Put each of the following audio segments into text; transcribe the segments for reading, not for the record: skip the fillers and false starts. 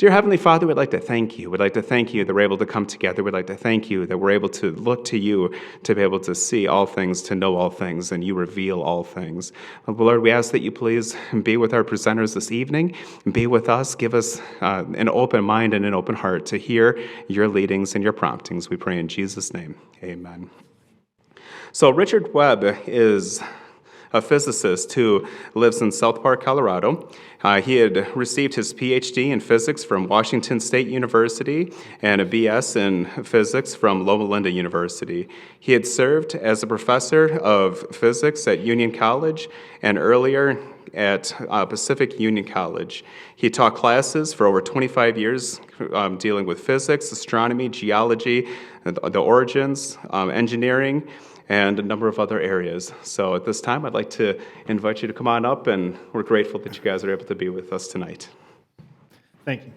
Dear Heavenly Father, we'd like to thank you. We'd like to thank you that we're able to come together. We'd like to thank you that we're able to look to you to be able to see all things, to know all things, and you reveal all things. Lord, we ask that you please be with our presenters this evening. Be with us. Give us an open mind and an open heart to hear your leadings and your promptings. We pray in Jesus' name. Amen. So Richard Webb is a physicist who lives in South Park, Colorado. He had received his PhD in physics from Washington State University and a BS in physics from Loma Linda University. He had served as a professor of physics at Union College and earlier at Pacific Union College. He taught classes for over 25 years dealing with physics, astronomy, geology, the origins, engineering, and a number of other areas. So at this time, I'd like to invite you to come on up, and we're grateful that you guys are able to be with us tonight. Thank you.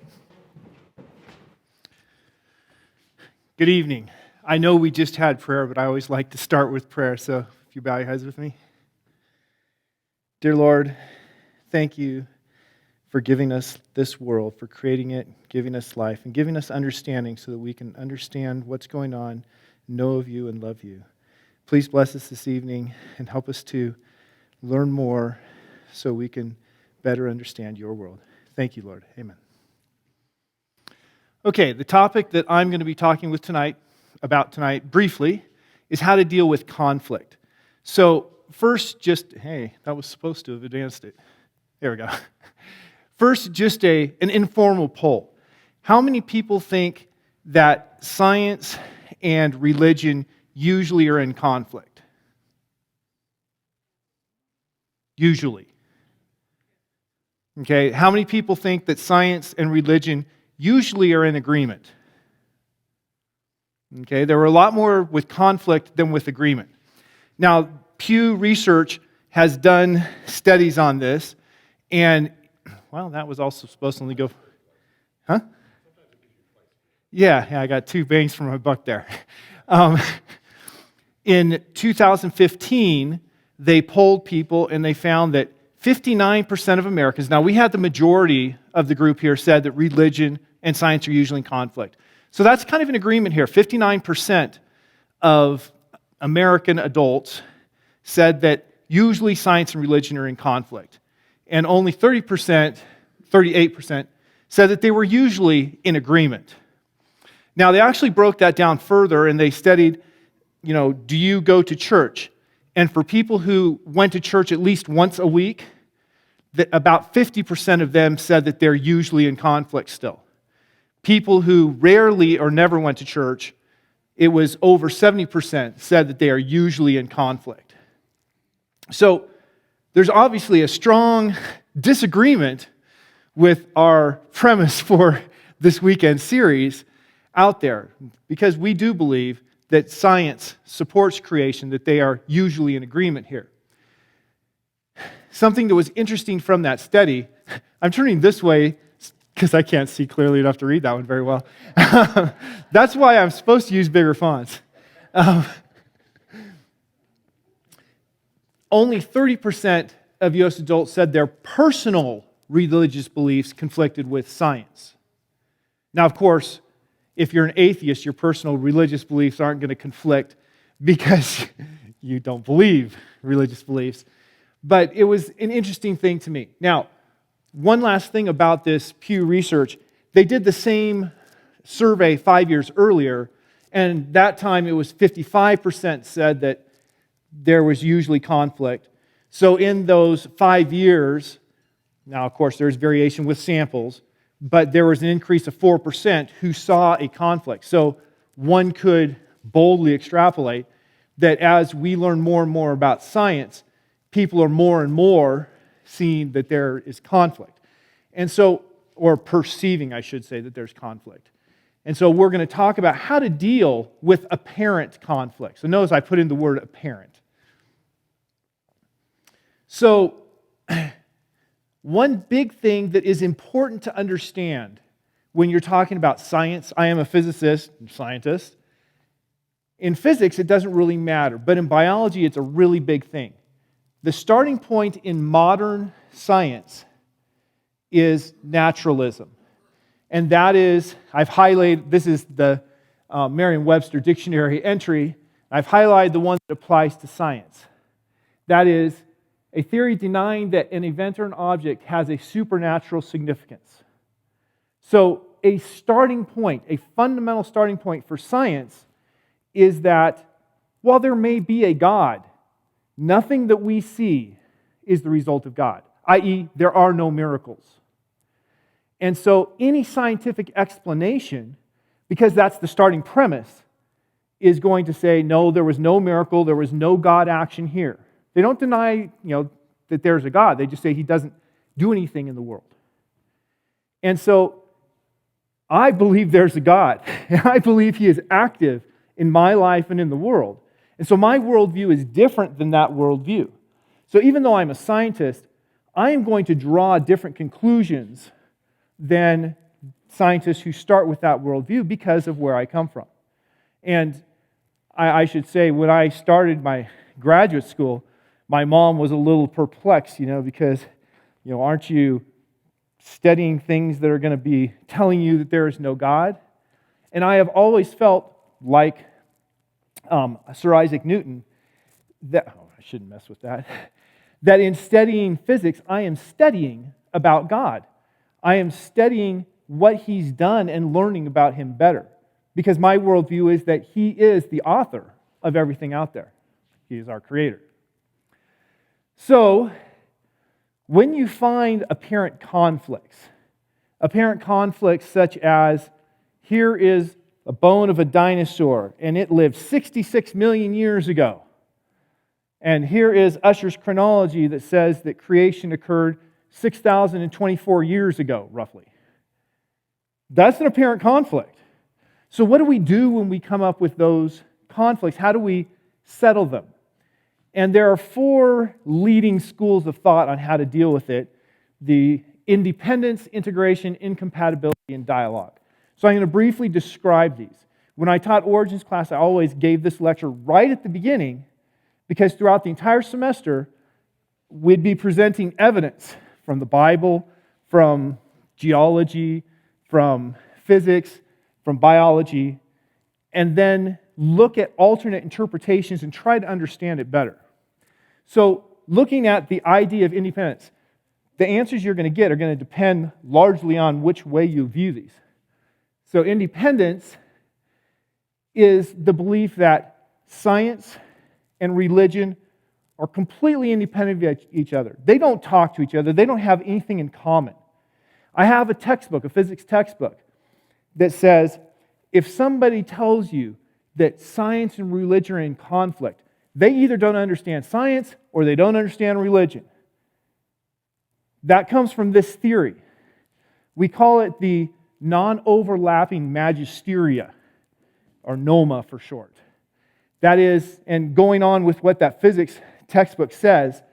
Good evening. I know we just had prayer, but I always like to start with prayer, so if you bow your heads with me. Dear Lord, thank you for giving us this world, for creating it, giving us life, and giving us understanding so that we can understand what's going on, know of you, and love you. Please bless us this evening and help us to learn more so we can better understand your world. Thank you, Lord. Amen. Okay, the topic that I'm going to be talking about tonight briefly is how to deal with conflict. So first, that was supposed to have advanced it. There we go. First, just an informal poll. How many people think that science and religion usually are in conflict? Usually. Okay, how many people think that science and religion usually are in agreement? Okay, there were a lot more with conflict than with agreement. Now, Pew Research has done studies on this, and, well, that was also supposed to only go... Huh? Yeah, I got 2 bangs for my buck there. In 2015, they polled people and they found that 59% of Americans, now we had the majority of the group here said that religion and science are usually in conflict. So that's kind of an agreement here. 59% of American adults said that usually science and religion are in conflict. And only 38% said that they were usually in agreement. Now, they actually broke that down further and they studied, do you go to church? And for people who went to church at least once a week, about 50% of them said that they're usually in conflict still. People who rarely or never went to church, it was over 70% said that they are usually in conflict. So there's obviously a strong disagreement with our premise for this weekend series out there, because we do believe that science supports creation, that they are usually in agreement here. Something that was interesting from that study, I'm turning this way because I can't see clearly enough to read that one very well. That's why I'm supposed to use bigger fonts. Only 30% of U.S. adults said their personal religious beliefs conflicted with science. Now, of course, if you're an atheist, your personal religious beliefs aren't going to conflict because you don't believe religious beliefs. But it was an interesting thing to me. Now, one last thing about this Pew Research. They did the same survey 5 years earlier, and that time it was 55% said that there was usually conflict. So in those 5 years, now, of course, there's variation with samples, but there was an increase of 4% who saw a conflict. So one could boldly extrapolate that as we learn more and more about science, people are more and more seeing that there is conflict. And so, or perceiving, I should say, that there's conflict. And so we're going to talk about how to deal with apparent conflict. So notice I put in the word apparent. So, one big thing that is important to understand when you're talking about science, I am a physicist, scientist. In physics, it doesn't really matter, but in biology, it's a really big thing. The starting point in modern science is naturalism. And that is, I've highlighted, this is the Merriam-Webster dictionary entry. I've highlighted the one that applies to science. That is, a theory denying that an event or an object has a supernatural significance. So a starting point, a fundamental starting point for science is that while there may be a God, nothing that we see is the result of God, i.e., there are no miracles. And so any scientific explanation, because that's the starting premise, is going to say, no, there was no miracle, there was no God action here. They don't deny, that there's a God. They just say He doesn't do anything in the world. And so I believe there's a God. And I believe He is active in my life and in the world. And so my worldview is different than that worldview. So even though I'm a scientist, I am going to draw different conclusions than scientists who start with that worldview because of where I come from. And I should say, when I started my graduate school, my mom was a little perplexed, because, aren't you studying things that are going to be telling you that there is no God? And I have always felt like Sir Isaac Newton, that, I shouldn't mess with that, that in studying physics, I am studying about God. I am studying what He's done and learning about Him better. Because my worldview is that He is the author of everything out there. He is our creator. So, when you find apparent conflicts such as, here is a bone of a dinosaur, and it lived 66 million years ago. And here is Ussher's chronology that says that creation occurred 6,024 years ago, roughly. That's an apparent conflict. So what do we do when we come up with those conflicts? How do we settle them? And there are 4 leading schools of thought on how to deal with it: the independence, integration, incompatibility, and dialogue. So I'm going to briefly describe these. When I taught origins class, I always gave this lecture right at the beginning, because throughout the entire semester, we'd be presenting evidence from the Bible, from geology, from physics, from biology, and then look at alternate interpretations and try to understand it better. So, looking at the idea of independence, the answers you're going to get are going to depend largely on which way you view these. So, independence is the belief that science and religion are completely independent of each other. They don't talk to each other. They don't have anything in common. I have a textbook, a physics textbook, that says if somebody tells you that science and religion are in conflict, they either don't understand science or they don't understand religion. That comes from this theory. We call it the non-overlapping magisteria, or NOMA for short. That is, and going on with what that physics textbook says,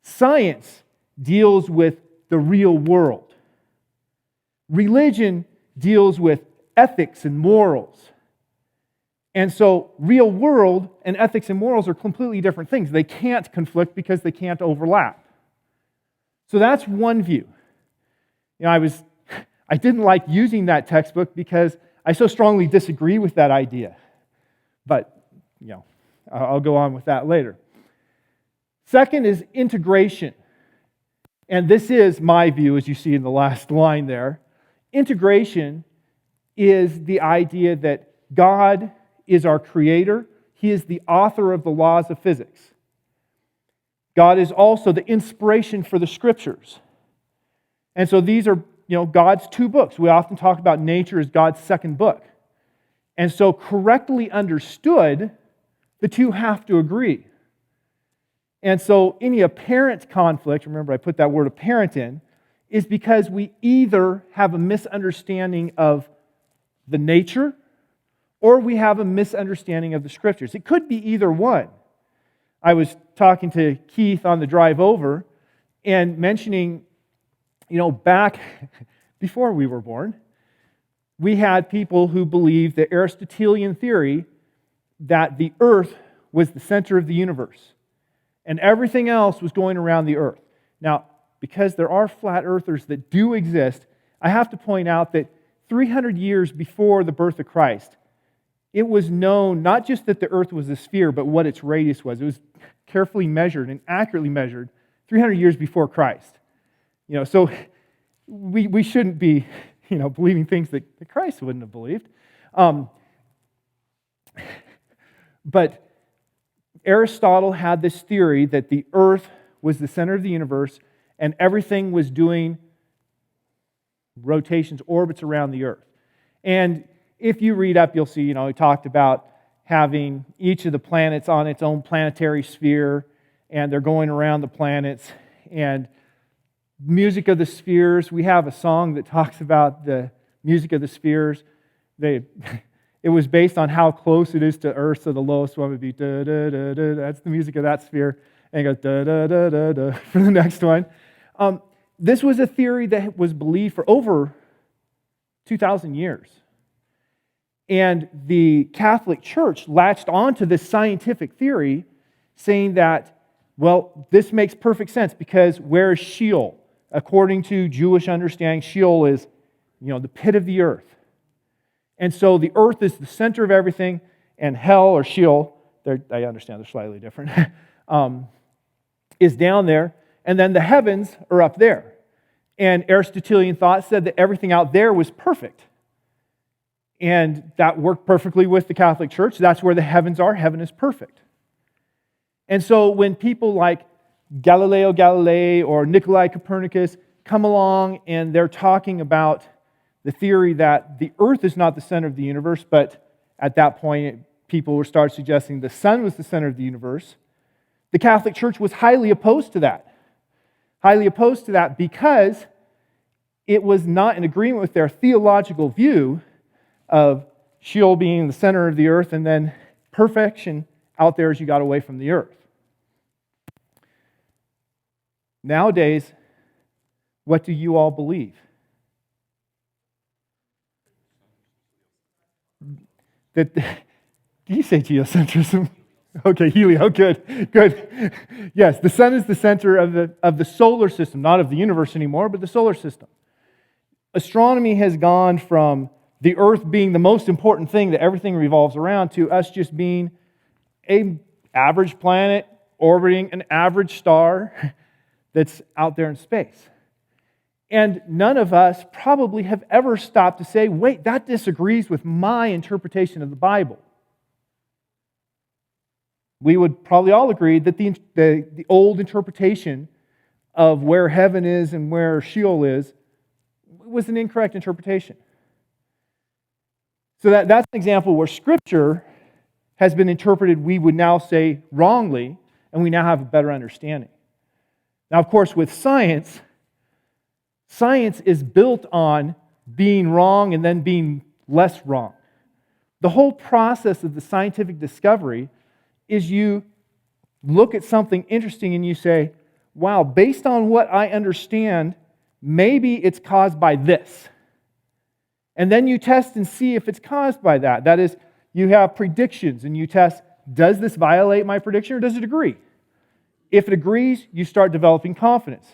science deals with the real world. Religion deals with ethics and morals. And so real world and ethics and morals are completely different things. They can't conflict because they can't overlap. So that's one view. I didn't like using that textbook because I so strongly disagree with that idea. But, I'll go on with that later. Second is integration. And this is my view, as you see in the last line there. Integration is the idea that God is our creator. He is the author of the laws of physics. God is also the inspiration for the scriptures. And so these are, God's 2 books. We often talk about nature as God's second book. And so correctly understood, the 2 have to agree. And so any apparent conflict, remember I put that word apparent in, is because we either have a misunderstanding of the nature or we have a misunderstanding of the scriptures. It could be either one. I was talking to Keith on the drive over and mentioning, back before we were born, we had people who believed the Aristotelian theory that the earth was the center of the universe and everything else was going around the earth. Now, because there are flat earthers that do exist, I have to point out that 300 years before the birth of Christ, it was known not just that the earth was a sphere, but what its radius was. It was carefully measured and accurately measured 300 years before Christ. So we shouldn't be, believing things that Christ wouldn't have believed. But Aristotle had this theory that the earth was the center of the universe and everything was doing rotations, orbits around the earth. And if you read up, you'll see, he talked about having each of the planets on its own planetary sphere, and they're going around the planets. And music of the spheres, we have a song that talks about the music of the spheres. It was based on how close it is to Earth, so the lowest one would be da da da da. That's the music of that sphere, and it goes da da da da da for the next one. This was a theory that was believed for over 2,000 years. And the Catholic Church latched onto this scientific theory, saying that, well, this makes perfect sense because where is Sheol? According to Jewish understanding, Sheol is, the pit of the earth. And so the earth is the center of everything, and hell or Sheol, I understand they're slightly different, is down there, and then the heavens are up there. And Aristotelian thought said that everything out there was perfect. And that worked perfectly with the Catholic Church. That's where the heavens are. Heaven is perfect. And so when people like Galileo Galilei or Nikolai Copernicus come along and they're talking about the theory that the earth is not the center of the universe, but at that point people would start suggesting the sun was the center of the universe, the Catholic Church was highly opposed to that. Highly opposed to that because it was not in agreement with their theological view of Sheol being the center of the earth and then perfection out there as you got away from the earth. Nowadays, what do you all believe? Did you say geocentrism? Okay, helio, good. Yes, the sun is the center of the solar system, not of the universe anymore, but the solar system. Astronomy has gone from the earth being the most important thing that everything revolves around to us just being an average planet orbiting an average star that's out there in space. And none of us probably have ever stopped to say, wait, that disagrees with my interpretation of the Bible. We would probably all agree that the old interpretation of where heaven is and where Sheol is was an incorrect interpretation. So that's an example where Scripture has been interpreted, we would now say, wrongly, and we now have a better understanding. Now, of course, with science is built on being wrong and then being less wrong. The whole process of the scientific discovery is you look at something interesting and you say, wow, based on what I understand, maybe it's caused by this. And then you test and see if it's caused by that. That is, you have predictions and you test, does this violate my prediction or does it agree? If it agrees, you start developing confidence.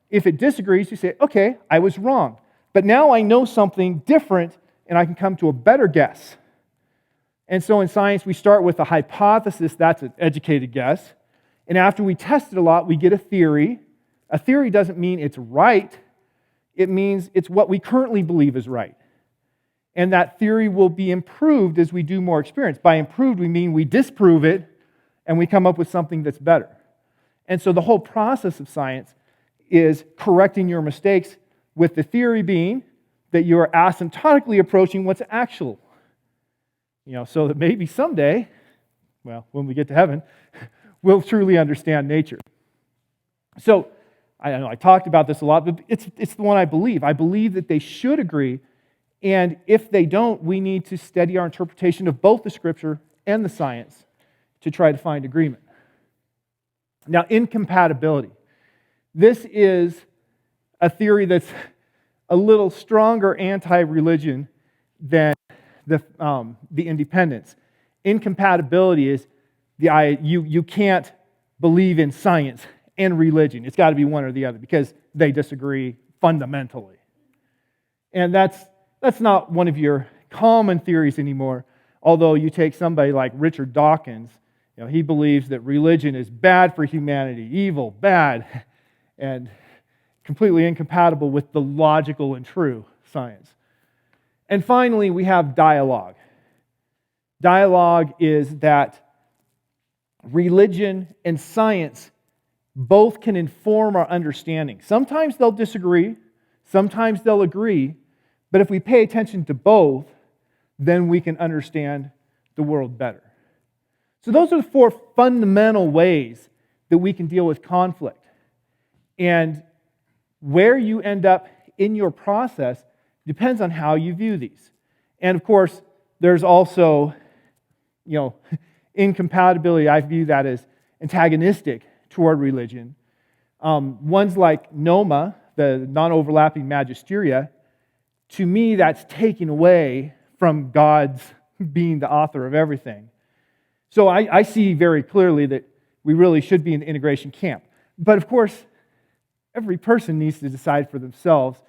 If it disagrees, you say, okay, I was wrong. But now I know something different and I can come to a better guess. And so in science, we start with a hypothesis, that's an educated guess. And after we test it a lot, we get a theory. A theory doesn't mean it's right. It means it's what we currently believe is right. And that theory will be improved as we do more experience. By improved, we mean we disprove it and we come up with something that's better. And so the whole process of science is correcting your mistakes, with the theory being that you are asymptotically approaching what's actual. So that maybe someday, well, when we get to heaven, we'll truly understand nature. So, I know I talked about this a lot, but it's the one I believe. I believe that they should agree, and if they don't, we need to steady our interpretation of both the Scripture and the science to try to find agreement. Now, incompatibility. This is a theory that's a little stronger anti-religion than the independence. Incompatibility is you can't believe in science and religion. It's got to be one or the other because they disagree fundamentally. And that's that's not one of your common theories anymore. Although you take somebody like Richard Dawkins, he believes that religion is bad for humanity, evil, bad, and completely incompatible with the logical and true science. And finally, we have dialogue. Dialogue is that religion and science both can inform our understanding. Sometimes they'll disagree, sometimes they'll agree, but if we pay attention to both, then we can understand the world better. So those are the four fundamental ways that we can deal with conflict. And where you end up in your process depends on how you view these. And of course, there's also, incompatibility. I view that as antagonistic toward religion. Ones like Noma, the non-overlapping magisteria, to me, that's taking away from God's being the author of everything. So I see very clearly that we really should be in the integration camp. But of course, every person needs to decide for themselves.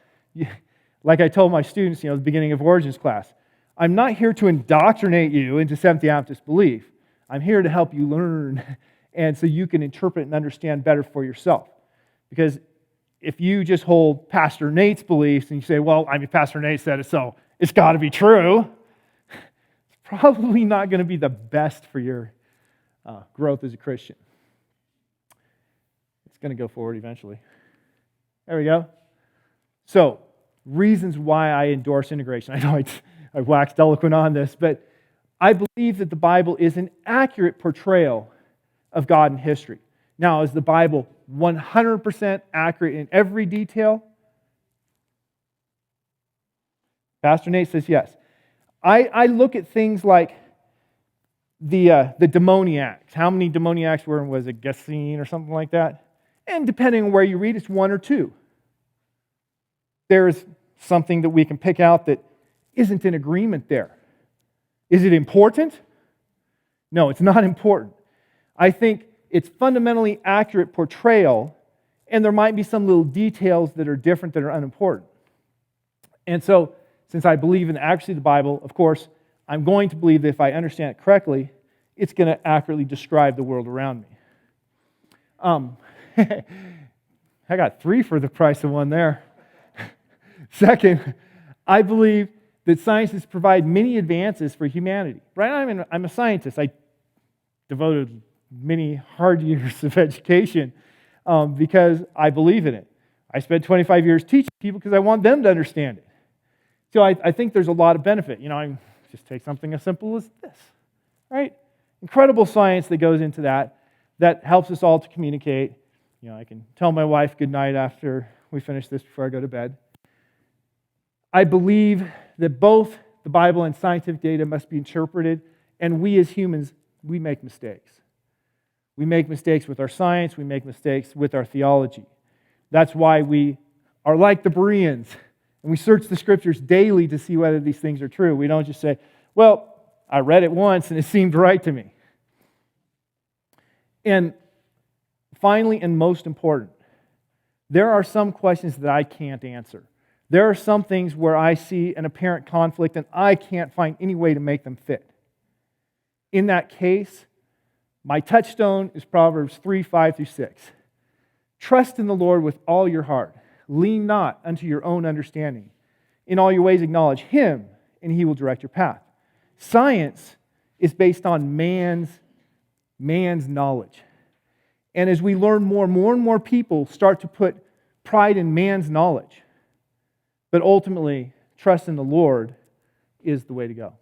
Like I told my students, at the beginning of Origins class, I'm not here to indoctrinate you into Seventh-day Adventist belief. I'm here to help you learn, and so you can interpret and understand better for yourself. Because if you just hold Pastor Nate's beliefs and you say, well, Pastor Nate said it, so it's got to be true, it's probably not going to be the best for your growth as a Christian. It's going to go forward eventually. There we go. So, reasons why I endorse integration. I know I waxed eloquent on this, but I believe that the Bible is an accurate portrayal of God in history. Now, is the Bible 100% accurate in every detail? Pastor Nate says yes. I look at things like the demoniacs. How many demoniacs was it, Gessene or something like that? And depending on where you read, it's one or two. There's something that we can pick out that isn't in agreement there. Is it important? No, it's not important. I think it's fundamentally accurate portrayal, and there might be some little details that are different that are unimportant. And so, since I believe in the accuracy of the Bible, of course, I'm going to believe that if I understand it correctly, it's going to accurately describe the world around me. I got 3 for the price of 1 there. Second, I believe that sciences provide many advances for humanity. Right? I'm a scientist. I devoted many hard years of education because I believe in it. I spent 25 years teaching people because I want them to understand it. So I think there's a lot of benefit. I just take something as simple as this, right? Incredible science that goes into that helps us all to communicate. I can tell my wife good night after we finish this before I go to bed. I believe that both the Bible and scientific data must be interpreted, and we as humans, we make mistakes. We make mistakes with our science, we make mistakes with our theology. That's why we are like the Bereans, and we search the Scriptures daily to see whether these things are true. We don't just say, well, I read it once and it seemed right to me. And finally, and most important, there are some questions that I can't answer. There are some things where I see an apparent conflict and I can't find any way to make them fit. In that case, my touchstone is Proverbs 3, 5 through 6. Trust in the Lord with all your heart. Lean not unto your own understanding. In all your ways acknowledge Him, and He will direct your path. Science is based on man's knowledge. And as we learn more and more people start to put pride in man's knowledge. But ultimately, trust in the Lord is the way to go.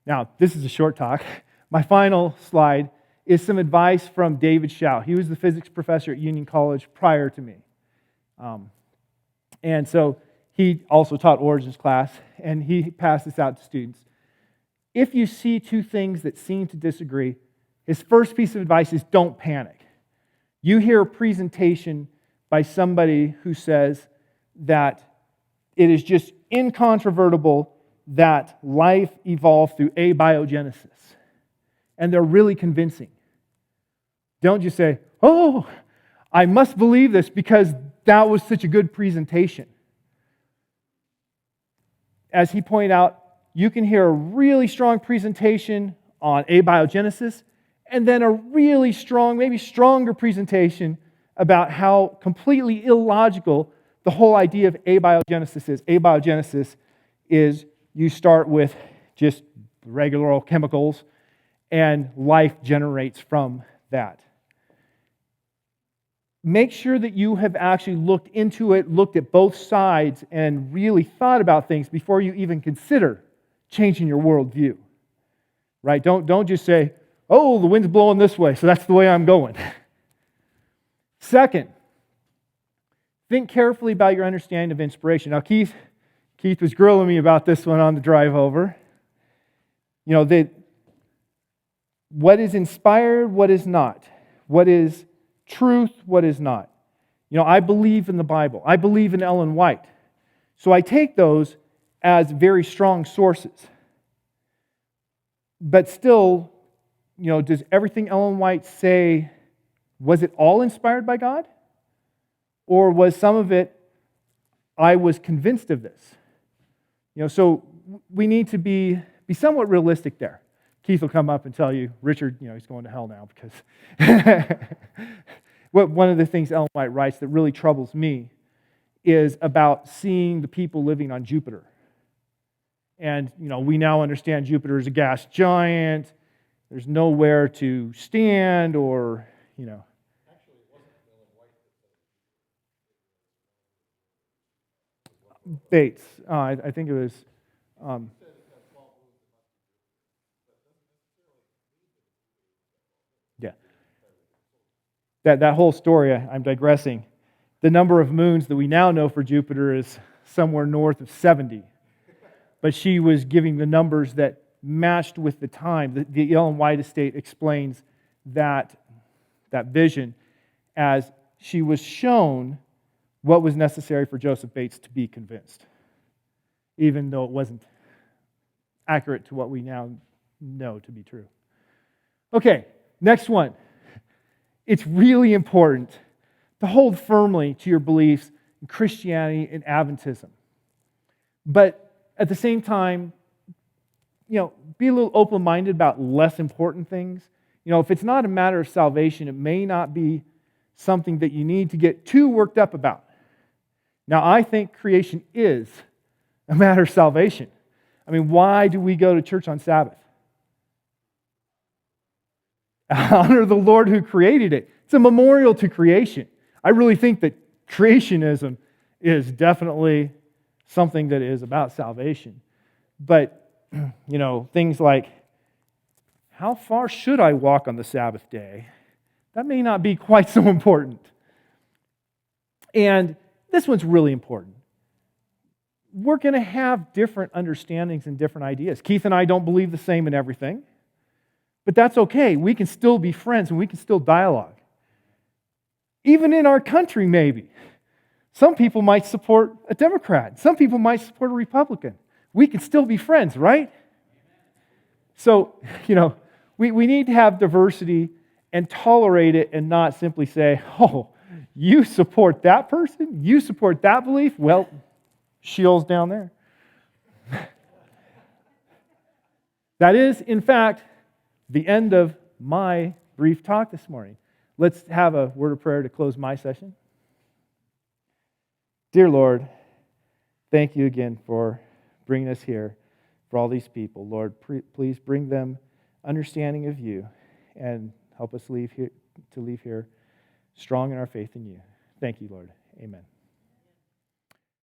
Now, this is a short talk. My final slide is some advice from David Schau. He was the physics professor at Union College prior to me. And so he also taught Origins class, and he passed this out to students. If you see two things that seem to disagree, his first piece of advice is don't panic. You hear a presentation by somebody who says that it is just incontrovertible that life evolved through abiogenesis. And they're really convincing. Don't just say, oh, I must believe this because that was such a good presentation. as he pointed out, you can hear a really strong presentation on abiogenesis, and then a really strong, maybe stronger presentation about how completely illogical the whole idea of abiogenesis is. Abiogenesis is you start with just regular old chemicals, and life generates from that. Make sure that you have actually looked into it, looked at both sides, and really thought about things before you even consider changing your worldview. Right? Don't just say, oh, the wind's blowing this way, so that's the way I'm going. Second, think carefully about your understanding of inspiration. Now, Keith was grilling me about this one on the drive over. What is inspired, what is not? What is truth, what is not? I believe in the Bible. I believe in Ellen White. So I take those as very strong sources. But still, does everything Ellen White say, was it all inspired by God? Or was some of it, I was convinced of this? So we need to be somewhat realistic there. Keith will come up and tell you, Richard, he's going to hell now because one of the things Ellen White writes that really troubles me is about seeing the people living on Jupiter. And, we now understand Jupiter is a gas giant. There's nowhere to stand or, Actually, it wasn't Ellen White that said Bates. I think it was... yeah. That whole story, I'm digressing. The number of moons that we now know for Jupiter is somewhere north of 70. But she was giving the numbers that matched with the time. The Ellen White estate explains that vision as she was shown what was necessary for Joseph Bates to be convinced, even though it wasn't accurate to what we now know to be true. Okay, next one. It's really important to hold firmly to your beliefs in Christianity and Adventism. But at the same time, be a little open-minded about less important things. If it's not a matter of salvation, it may not be something that you need to get too worked up about. Now, I think creation is a matter of salvation. Why do we go to church on Sabbath? Honor the Lord who created it. It's a memorial to creation. I really think that creationism is definitely something that is about salvation. But, things like, how far should I walk on the Sabbath day? That may not be quite so important. And this one's really important. We're going to have different understandings and different ideas. Keith and I don't believe the same in everything, but that's okay. We can still be friends and we can still dialogue. Even in our country, maybe. Some people might support a Democrat. Some people might support a Republican. We can still be friends, right? So, we need to have diversity and tolerate it and not simply say, oh, you support that person? You support that belief? Well, Sheol's down there. That is, in fact, the end of my brief talk this morning. Let's have a word of prayer to close my session. Dear Lord, thank you again for bringing us here, for all these people. Lord, please bring them understanding of you and help us leave here strong in our faith in you. Thank you, Lord. Amen.